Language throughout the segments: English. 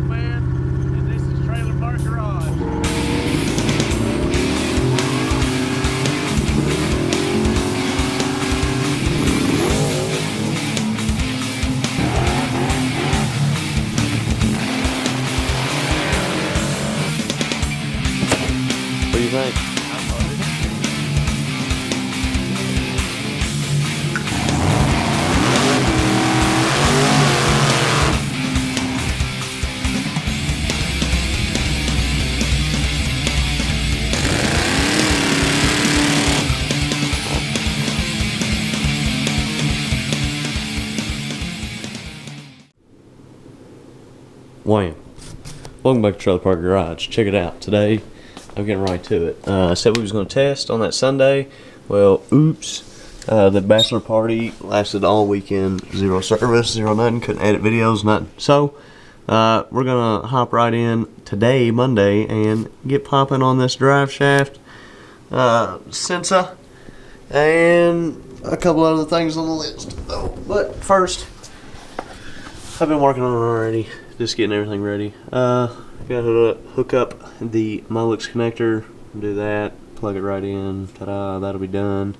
Man, and this is Trailer Park Garage. What do you think? Wham. Welcome back to Trailer Park Garage. Check it out. Today, I'm getting right to it. I said we was going to test on that Sunday. Well, oops. The bachelor party lasted all weekend. Zero service, zero nothing. Couldn't edit videos, nothing. So, we're going to hop right in today, Monday, and get popping on this drive shaft sensor and a couple other things on the list. But first, I've been working on it already. Just getting everything ready. Gotta hook up the Molex connector, do that, plug it right in, ta-da, that'll be done.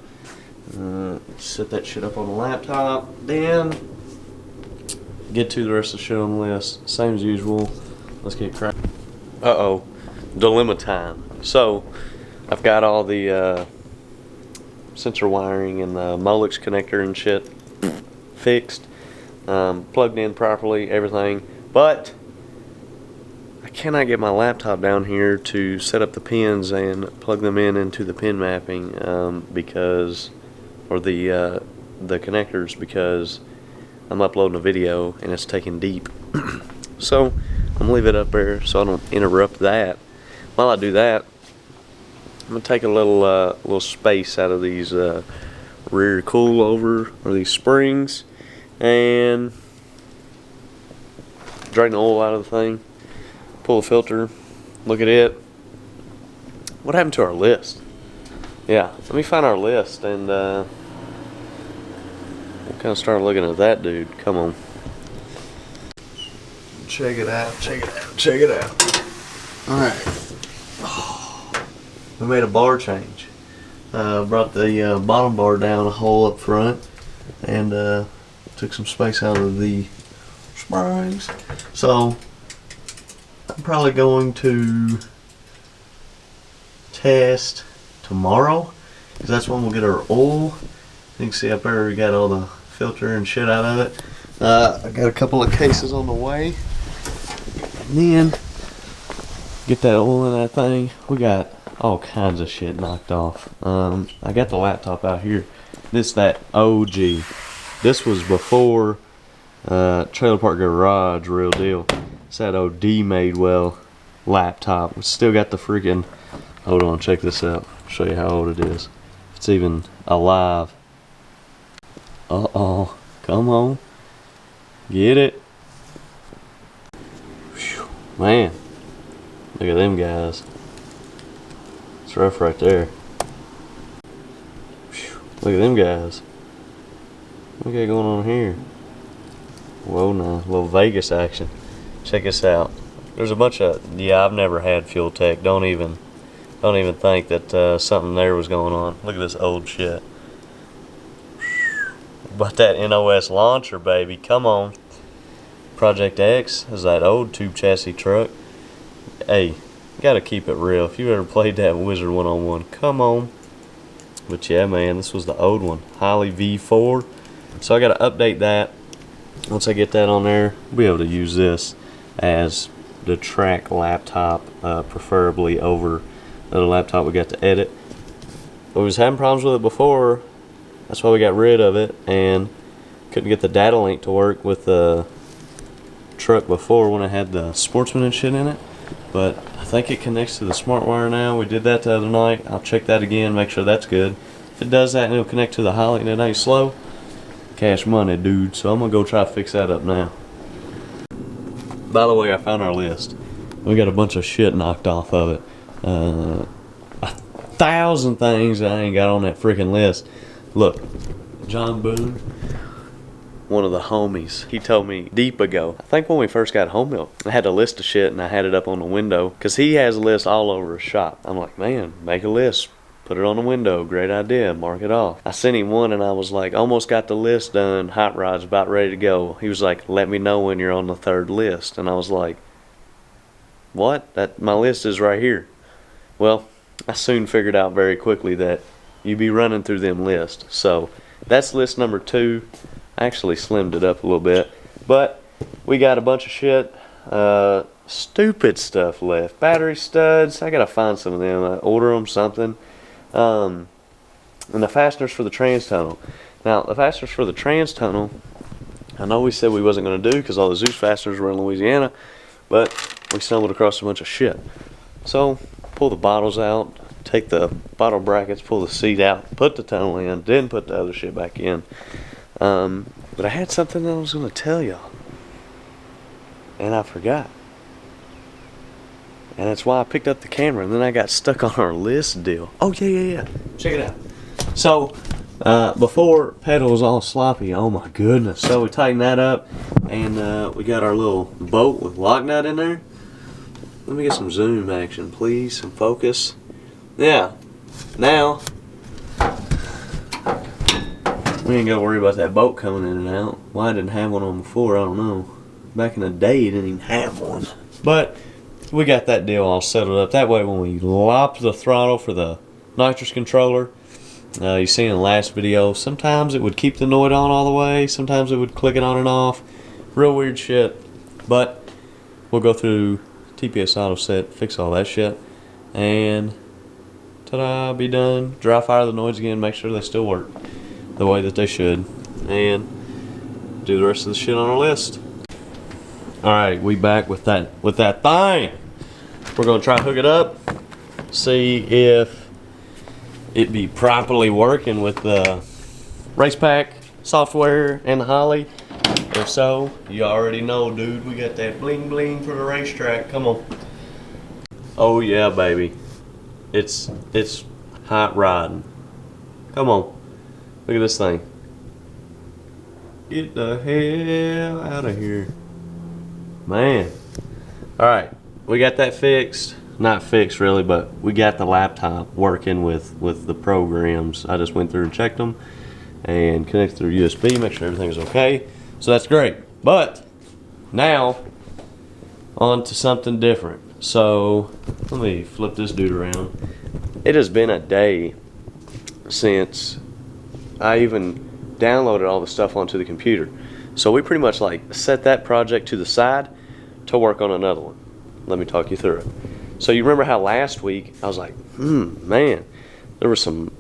Set that shit up on the laptop, then get to the rest of the show on the list. Same as usual, let's get cracking. Uh-oh, dilemma time. So, I've got all the sensor wiring and the Molex connector and shit fixed, plugged in properly, everything. But I cannot get my laptop down here to set up the pins and plug them into the pin mapping because the connectors, because I'm uploading a video and it's taking deep. So I'm gonna leave it up there so I don't interrupt that. While I do that, I'm gonna take a little space out of these rear coilover or these springs and drain the oil out of the thing, pull the filter, look at it. What happened to our list? Yeah, let me find our list and we'll kind of start looking at that dude. Come on. Check it out, check it out, check it out. Alright. We made a bar change. Brought the bottom bar down a hole up front and took some space out of the springs. So I'm probably going to test tomorrow because that's when we'll get our oil. You can see up there we got all the filter and shit out of it. I got a couple of cases on the way, and then get that oil in that thing. We got all kinds of shit knocked off. I got the laptop out here. This that OG. This was before Trailer Park Garage, real deal. It's that OD Madewell laptop. We still got the freaking. Hold on, check this out. I'll show you how old it is. If it's even alive. Uh-oh. Come on. Get it. Whew. Man. Look at them guys. It's rough right there. Whew. Look at them guys. What we got going on here? Whoa, now, a little Vegas action. Check this out. There's a bunch of, yeah, I've never had fuel tech. Don't even think that something there was going on. Look at this old shit. But that NOS launcher, baby, come on. Project X is that old tube chassis truck. Hey, you gotta keep it real. If you ever played that Wizard 101, come on. But yeah, man, this was the old one. Holly V4. So I gotta update that. Once I get that on there, I'll be able to use this as the track laptop, preferably over the laptop we got to edit. But we was having problems with it before. That's why we got rid of it and couldn't get the data link to work with the truck before when I had the Sportsman and shit in it. But I think it connects to the smart wire now. We did that the other night. I'll check that again, make sure that's good. If it does that and it'll connect to the Holly and it ain't slow, cash money, dude. So I'm gonna go try to fix that up now. By the way, I found our list. We got a bunch of shit knocked off of it. 1,000 things I ain't got on that freaking list. Look, John Boone, one of the homies. He told me deep ago, I think when we first got home milk, I had a list of shit and I had it up on the window because he has a list all over his shop. I'm like, man, make a list. Put it on the window. Great idea. Mark it off. I sent him one and I was like, almost got the list done. Hot rods about ready to go. He was like, let me know when you're on the third list. And I was like, what? My list is right here. Well, I soon figured out very quickly that you be running through them lists. So that's list number 2. I actually slimmed it up a little bit. But we got a bunch of shit. Stupid stuff left. Battery studs. I gotta find some of them. Order them something. And the fasteners for the trans tunnel. Now, the fasteners for the trans tunnel, I know we said we wasn't going to do because all the Zeus fasteners were in Louisiana, but we stumbled across a bunch of shit. So, pull the bottles out, take the bottle brackets, pull the seat out, put the tunnel in, then put the other shit back in. But I had something that I was going to tell y'all, and I forgot. And that's why I picked up the camera, and then I got stuck on our list deal. Oh, yeah. Check it out. So, before pedal was all sloppy, oh my goodness. So we tightened that up, and we got our little bolt with lock nut in there. Let me get some zoom action, please, some focus. Yeah, now, we ain't gotta worry about that bolt coming in and out. Why I didn't have one on before, I don't know. Back in the day, you didn't even have one. But we got that deal all settled up. That way when we lopped the throttle for the nitrous controller, you see in the last video, sometimes it would keep the Noid on all the way, sometimes it would click it on and off. Real weird shit. But we'll go through TPS auto set, fix all that shit, and ta-da, be done. Dry fire the Noids again, make sure they still work the way that they should, and do the rest of the shit on our list. Alright, we back with that thing. We're gonna try to hook it up, see if it be properly working with the race pack software and the Holly. If so, you already know, dude, we got that bling bling for the racetrack. Come on. Oh yeah, baby. It's hot riding. Come on. Look at this thing. Get the hell out of here. Man. Alright, we got that fixed. Not fixed really, but we got the laptop working with the programs. I just went through and checked them and connected through USB, make sure everything's okay. So that's great. But now on to something different. So let me flip this dude around. It has been a day since I even downloaded all the stuff onto the computer. So we pretty much like set that project to the side to work on another one. Let me talk you through it. So you remember how last week I was like, man, there was some,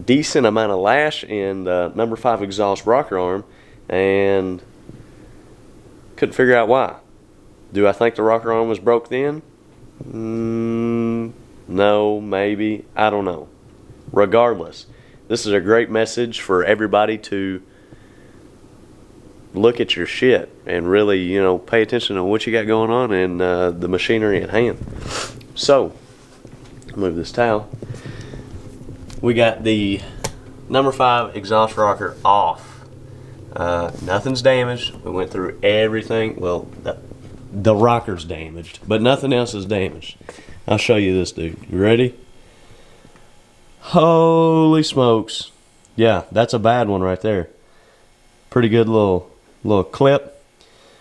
decent amount of lash in the number 5 exhaust rocker arm, and couldn't figure out why. Do I think the rocker arm was broke then? No, maybe, I don't know. Regardless, this is a great message for everybody to look at your shit and really, pay attention to what you got going on and the machinery at hand. So, move this towel. We got the number 5 exhaust rocker off. Nothing's damaged. We went through everything. Well, the rocker's damaged, but nothing else is damaged. I'll show you this, dude. You ready? Holy smokes. Yeah, that's a bad one right there. Pretty good little clip.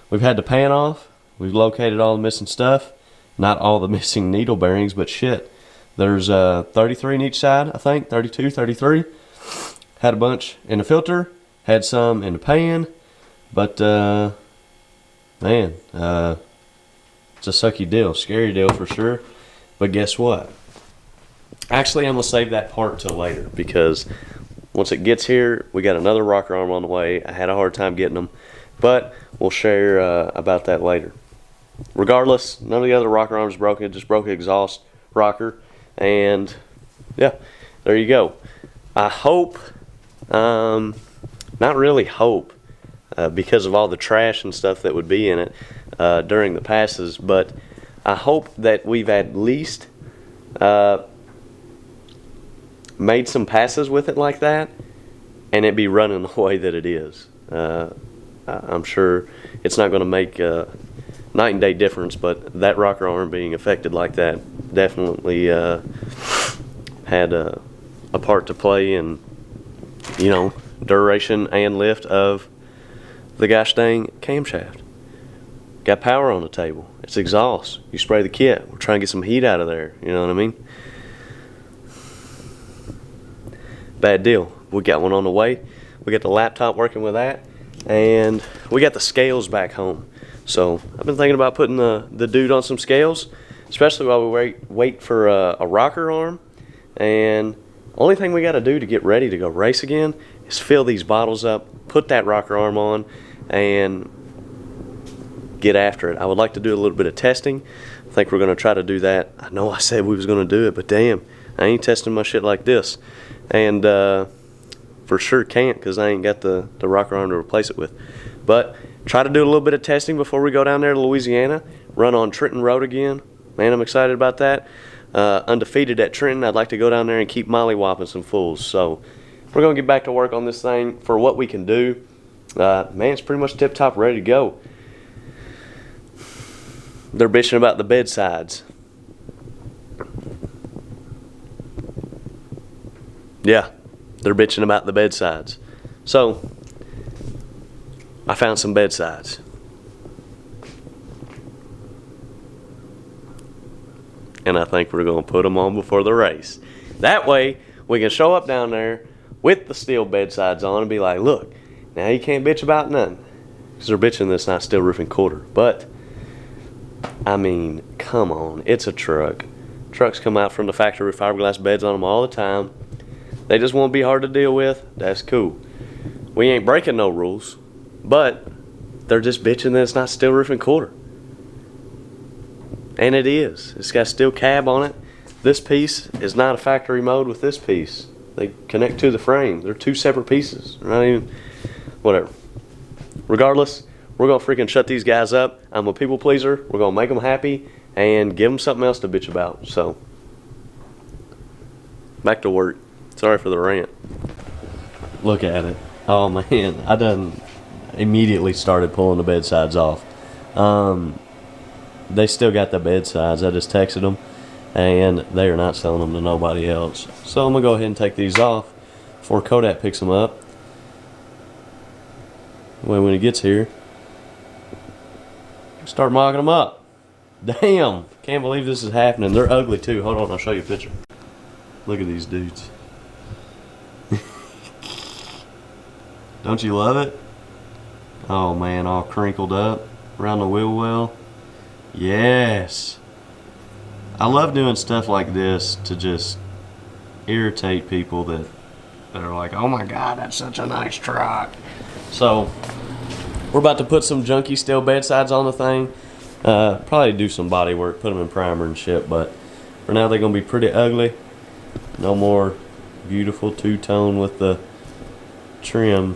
We've had the pan off. We've located all the missing stuff. Not all the missing needle bearings, but shit. There's 33 in each side, I think. 32, 33. Had a bunch in the filter. Had some in the pan. But, man, it's a sucky deal. Scary deal for sure. But guess what? Actually, I'm going to save that part till later, because once it gets here, we got another rocker arm on the way. I had a hard time getting them, but we'll share about that later. Regardless, none of the other rocker arms broken. It just broke the exhaust rocker, and yeah, there you go. I hope, not really hope, because of all the trash and stuff that would be in it during the passes, but I hope that we've at least made some passes with it like that, and it be running the way that it is. I'm sure it's not going to make a night and day difference, but that rocker arm being affected like that definitely had a part to play in, you know, duration and lift of the gosh dang camshaft. Got power on the table. It's exhaust. You spray the kit. We're trying to get some heat out of there. You know what I mean? Bad deal. We got one on the way. We got the laptop working with that, and we got the scales back home. So I've been thinking about putting the dude on some scales, especially while we wait for a rocker arm. And only thing we got to do to get ready to go race again is fill these bottles up, put that rocker arm on, and get after it. I would like to do a little bit of testing. I think we're going to try to do that. I know I said we was going to do it, but damn, I ain't testing my shit like this. And for sure can't, because I ain't got the rocker arm to replace it with. But try to do a little bit of testing before we go down there to Louisiana, run on Trenton Road again. Man, I'm excited about that. Undefeated at Trenton. I'd like to go down there and keep molly-whopping some fools. So we're going to get back to work on this thing for what we can do. Man, it's pretty much tip-top ready to go. They're bitching about the bedsides. Yeah, they're bitching about the bedsides. So I found some bedsides. And I think we're going to put them on before the race. That way, we can show up down there with the steel bedsides on and be like, look, now you can't bitch about nothing. Because they're bitching this not steel roof and quarter. But, I mean, come on. It's a truck. Trucks come out from the factory with fiberglass beds on them all the time. They just won't be hard to deal with. That's cool. We ain't breaking no rules. But they're just bitching that it's not steel roof and quarter. And it is. It's got steel cab on it. This piece is not a factory mode with this piece. They connect to the frame. They're two separate pieces. They're not even, whatever. Regardless, we're going to freaking shut these guys up. I'm a people pleaser. We're going to make them happy and give them something else to bitch about. So, back to work. Sorry for the rant. Look at it. Oh man, I done immediately started pulling the bedsides off. They still got the bedsides. I just texted them, and they are not selling them to nobody else. So I'm going to go ahead and take these off before Kodak picks them up. When he gets here, start mocking them up. Damn, can't believe this is happening. They're ugly too. Hold on, I'll show you a picture. Look at these dudes. Don't you love it? Oh man, all crinkled up around the wheel well. Yes. I love doing stuff like this to just irritate people that are like, oh my god, that's such a nice truck. So we're about to put some junky steel bedsides on the thing. Probably do some body work, put them in primer and shit, but for now they're gonna be pretty ugly. No more beautiful two-tone with the trim.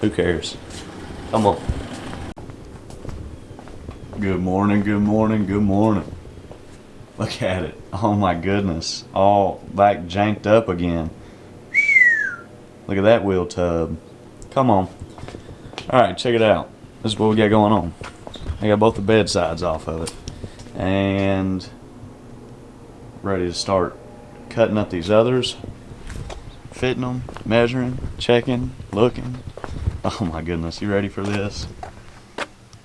Who cares? Come on. Good morning, good morning, good morning. Look at it. Oh my goodness. All back janked up again. Look at that wheel tub. Come on. Alright, check it out. This is what we got going on. I got both the bedsides off of it. And ready to start cutting up these others. Fitting them, measuring, checking, looking. Oh my goodness, you ready for this?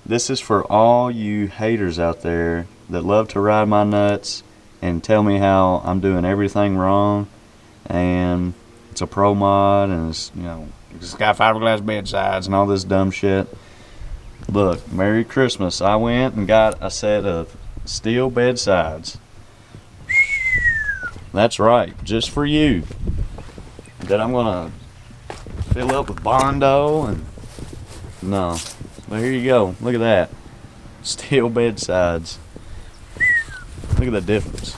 This is for all you haters out there that love to ride my nuts and tell me how I'm doing everything wrong and it's a pro mod and it's, you know, it's got fiberglass bedsides and all this dumb shit. Look, Merry Christmas. I went and got a set of steel bedsides. That's right, just for you. That I'm gonna fill up with Bondo and no. Well, here you go. Look at that. Steel bedsides. Look at the difference.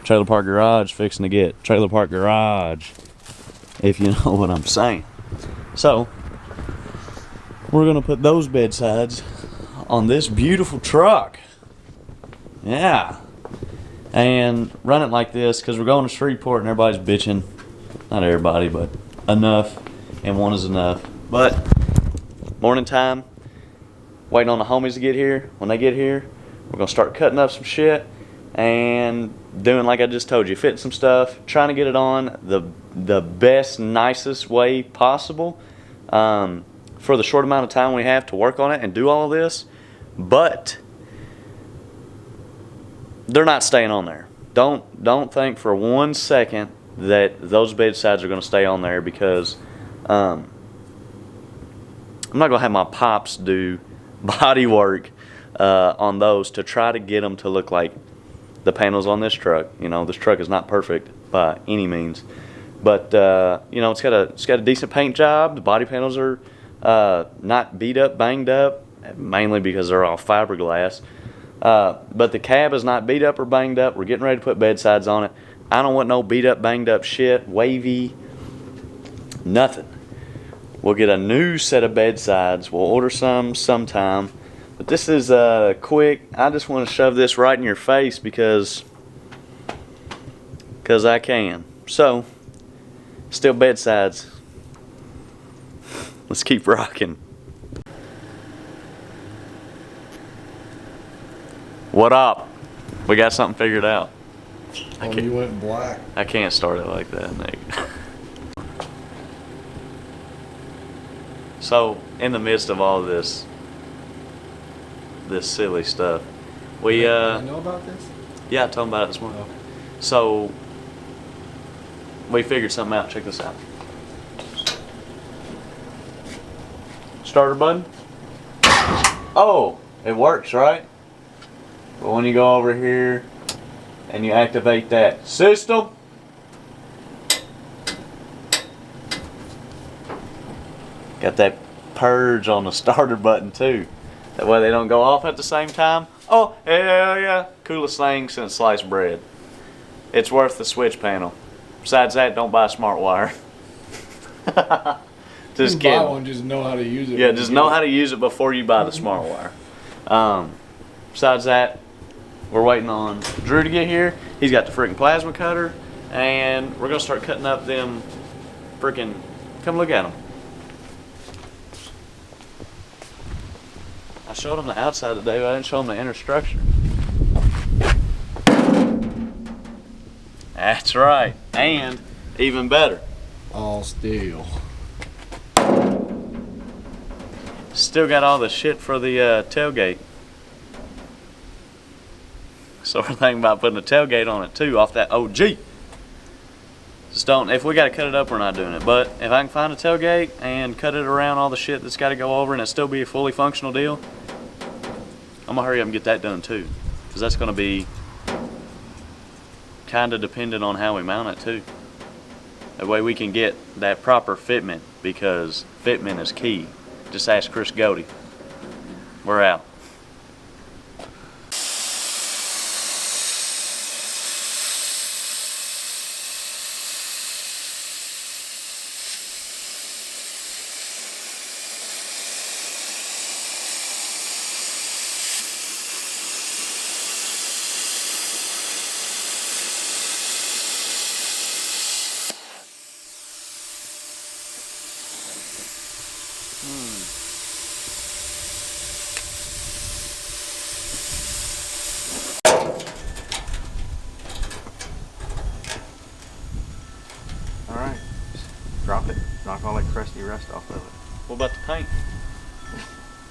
Trailer Park Garage fixing to get Trailer Park Garage, if you know what I'm saying. So, we're going to put those bedsides on this beautiful truck. Yeah. And run it like this because we're going to Shreveport and everybody's bitching Not everybody, but enough, and one is enough. But morning time, waiting on the homies to get here. When they get here, we're gonna start cutting up some shit and doing like I just told you, fitting some stuff, trying to get it on the best, nicest way possible for the short amount of time we have to work on it and do all of this. But they're not staying on there. Don't think for 1 second that those bedsides are going to stay on there, because I'm not going to have my pops do body work on those to try to get them to look like the panels on this truck. You know, this truck is not perfect by any means, but you know, it's got a decent paint job. The body panels are not beat up, banged up, mainly because they're all fiberglass. But the cab is not beat up or banged up. We're getting ready to put bedsides on it. I don't want no beat up, banged up shit, wavy, nothing. We'll get a new set of bedsides. We'll order some sometime. But this is quick. I just want to shove this right in your face because I can. So, still bedsides. Let's keep rocking. What up? We got something figured out. You went black. I can't start it like that, Nick. So, in the midst of all this silly stuff, we I know about this? yeah, I told him about it this morning. Oh. So, we figured something out. Check this out. Starter button. Oh, it works, right? But when you go over here and you activate that system, got that purge on the starter button too. That way they don't go off at the same time. Oh, hell yeah. Coolest thing since sliced bread. It's worth the switch panel. Besides that, don't buy a smart wire. Just kidding. Buy one, just know how to use it. Yeah, just know how to use it before you buy the smart wire. Besides that, we're waiting on Drew to get here. He's got the freaking plasma cutter, and we're gonna start cutting up them freaking. Come look at them. I showed them the outside today, but I didn't show them the inner structure. That's right, and even better, All steel. still got all the shit for the tailgate. So we're thinking about putting a tailgate on it too, off that OG. Just don't, if we gotta cut it up, we're not doing it. But if I can find a tailgate and cut it around all the shit that's gotta go over and it still be a fully functional deal, I'm gonna hurry up and get that done too. Because that's gonna be kinda dependent on how we mount it too. That way we can get that proper fitment, because fitment is key. Just ask Chris Godey. We're out. Alright. Just drop it. Knock all that crusty rust off of it. What about the paint?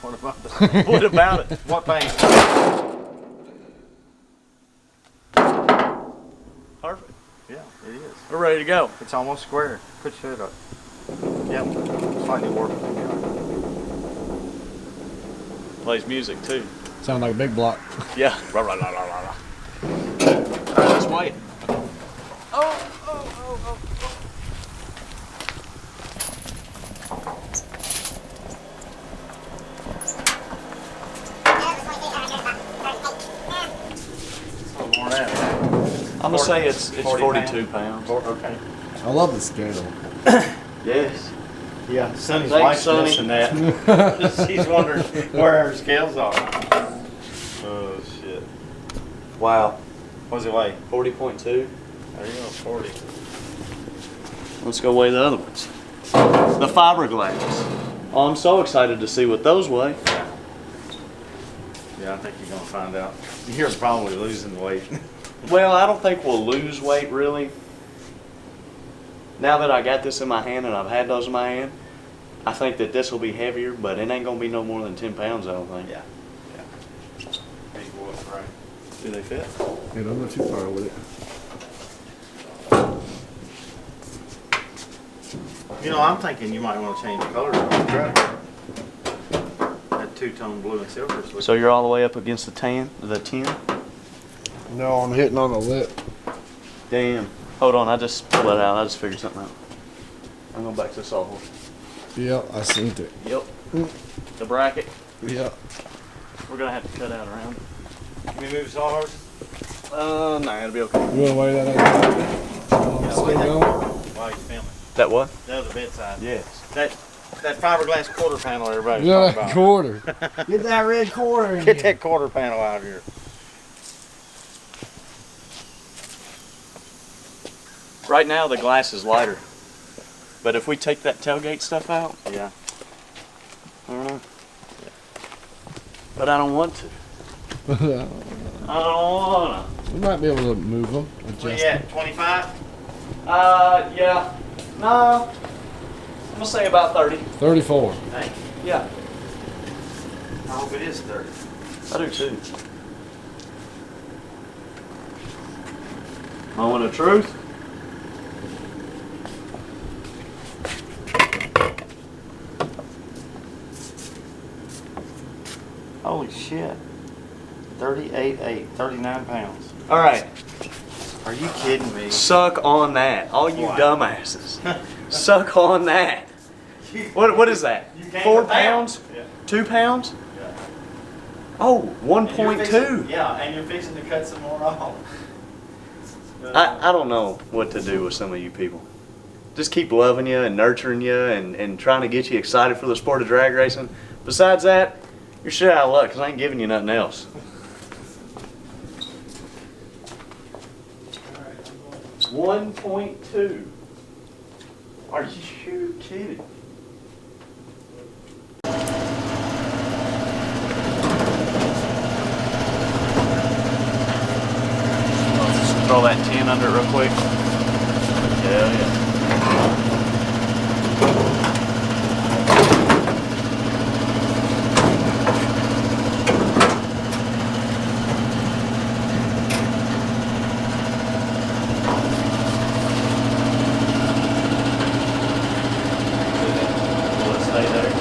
What about the What about it? what paint? Perfect. Yeah, it is. We're ready to go. It's almost square. Put your head up. Yep. Slightly warped. Plays music too. Sound like a big block. Yeah. Alright, let's wait. I'm gonna say it's 42 pounds. Okay. I love the scale. Yes. Yeah, Sonny's Thanks, wife's Sonny. missing that. She's wondering where her scales are. Oh shit. Wow. What does it weigh? 40.2. There you go, 40. let's go weigh the other ones. The fiberglass. Oh, I'm so excited to see what those weigh. Yeah, I think you're gonna find out. You're probably losing weight. Well, I don't think we'll lose weight really. Now that I got this in my hand and I've had those in my hand, I think that this will be heavier, but it ain't gonna be no more than 10 pounds, I don't think. Yeah. Big boy, right. Do they fit? Yeah, don't go too far with it. You know, I'm thinking you might want to change the colors on the truck. That two-tone blue and silver is looking. So you're all the way up against the 10? No, I'm hitting on the lip. Damn. Hold on, I just pulled that out. I just figured something out. I'm going back to the sawhorse. Yep, I seen it. Yep. The bracket. Yep. We're gonna have to cut out around it. Can we move the sawhorse? Nah, it'll be okay. You wanna weigh that out? Still wait, going? While he's filming. That what? The other bedside. Yes. That fiberglass quarter panel everybody's Yeah, talking about. quarter. Get that red quarter in Get here. that quarter panel out of here. Right now the glass is lighter. But if we take that tailgate stuff out, Yeah. I don't know. But I don't want to. I don't wanna. We might be able to move them, What adjust you them. at, 25? Yeah. No. I'm gonna say about 30. 34. Hey, Yeah. I hope it is 30. I do too. Moment of truth. Holy shit. 38.8, 39 pounds. All right. Are you kidding me? Suck on that, all you What? dumbasses. Suck on that. What is that? You gained 4 a pound. pounds? Yeah. 2 pounds? Yeah. Oh, And you're 1.2. fixing- Yeah, and you're fixing to cut some more off. I don't know what to do with some of you people. Just keep loving you and nurturing you and trying to get you excited for the sport of drag racing. Besides that, you're shit out of luck because I ain't giving you nothing else. 1.2. Are you kidding? Let's throw that 10 under it real quick. Hell yeah. Will it stay there?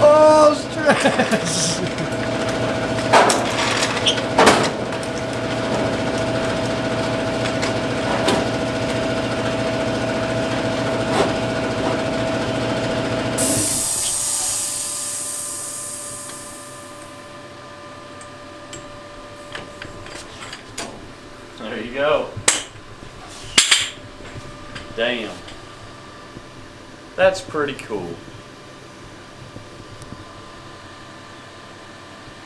Oh, stress! There you go. Damn. That's pretty cool.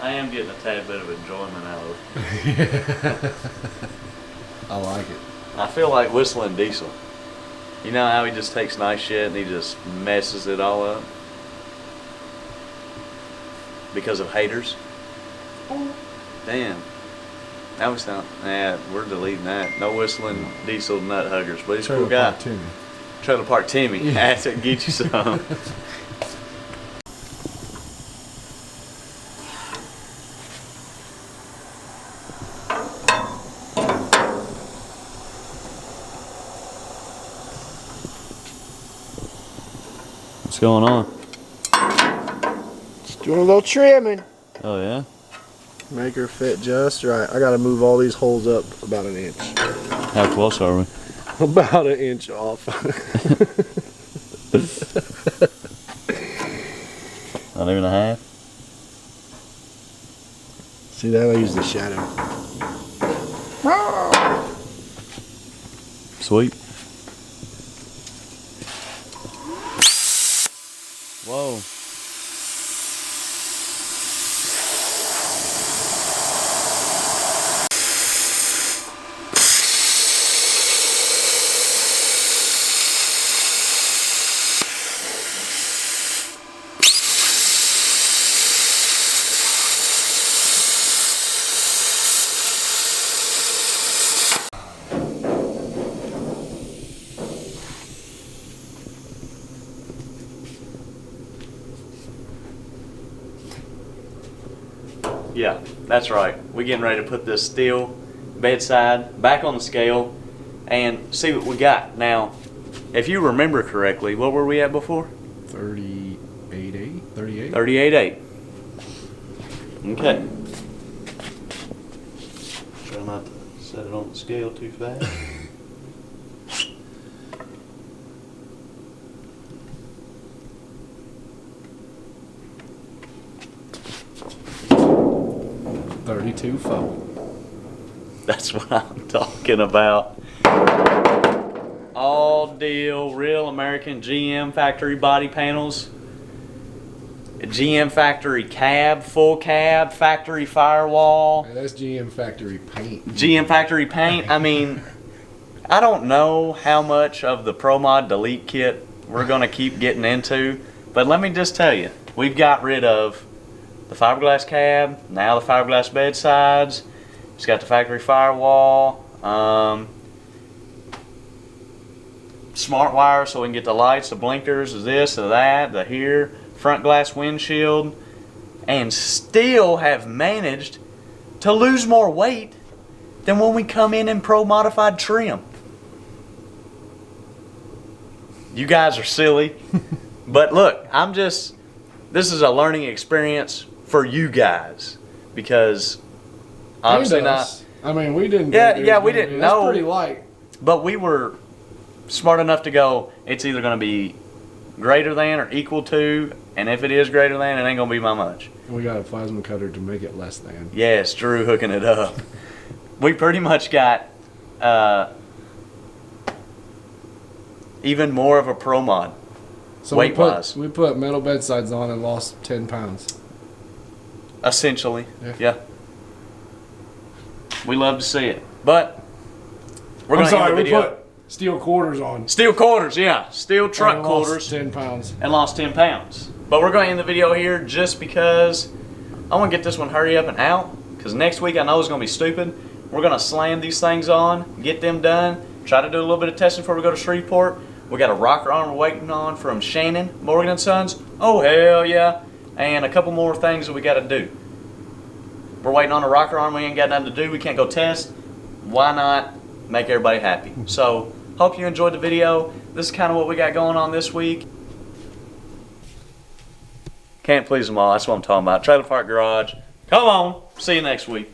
I am getting a tad bit of enjoyment out of it. I like it. I feel like whistling Diesel. You know how he just takes nice shit and he just messes it all up? Because of haters? Damn. That was sound. Yeah, we're deleting that. No whistling Diesel nut huggers, but he's a cool guy. Trailer Park Timmy. Yeah. That's it. Get you some. What's going on? Just doing a little trimming. Oh yeah. Make her fit just right. I gotta move all these holes up about an inch. How close are we? About an inch off. Not even a half. See that? I use the shadow. sweep. Whoa. Yeah, that's right. We're getting ready to put this steel bedside back on the scale and see what we got. Now, if you remember correctly, what were we at before? 38.8. 38. 38.8. Okay. Try not to set it on the scale too fast. That's what I'm talking about. All deal, real American GM factory body panels. GM factory cab, full cab, factory firewall. Man, that's GM factory paint. GM factory paint. I mean, I don't know how much of the Pro Mod Delete kit we're going to keep getting into, but let me just tell you, we've got rid of the fiberglass cab, now the fiberglass bedsides. It's got the factory firewall, smart wire so we can get the lights, the blinkers, this, that, the here, front glass windshield, and still have managed to lose more weight than when we come in Pro Modified trim. You guys are silly, but look, this is a learning experience for you guys because obviously not. I mean, we didn't. Yeah, we didn't know. That's pretty light. But we were smart enough to go, it's either going to be greater than or equal to, and if it is greater than, it ain't going to be by much. And we got a plasma cutter to make it less than. Yes, Drew hooking it up. We pretty much got even more of a Pro Mod. So weight-wise. we put metal bedsides on and lost 10 pounds. Essentially, yeah. We love to see it, but we're I'm going to end sorry, the video. we put steel quarters on. Steel quarters, yeah, steel truck and quarters, 10 pounds, and lost 10 pounds. But we're going to end the video here just because I want to get this one hurry up and out. Because next week I know it's going to be stupid. We're going to slam these things on, get them done, try to do a little bit of testing before we go to Shreveport. We got a rocker arm we're waiting on from Shannon, Morgan & Sons. Oh, hell yeah. And a couple more things that we got to do. We're waiting on a rocker arm. We ain't got nothing to do. We can't go test. Why not make everybody happy? So, hope you enjoyed the video. This is kind of what we got going on this week. Can't please them all. That's what I'm talking about. Trailer Park Garage. Come on. See you next week.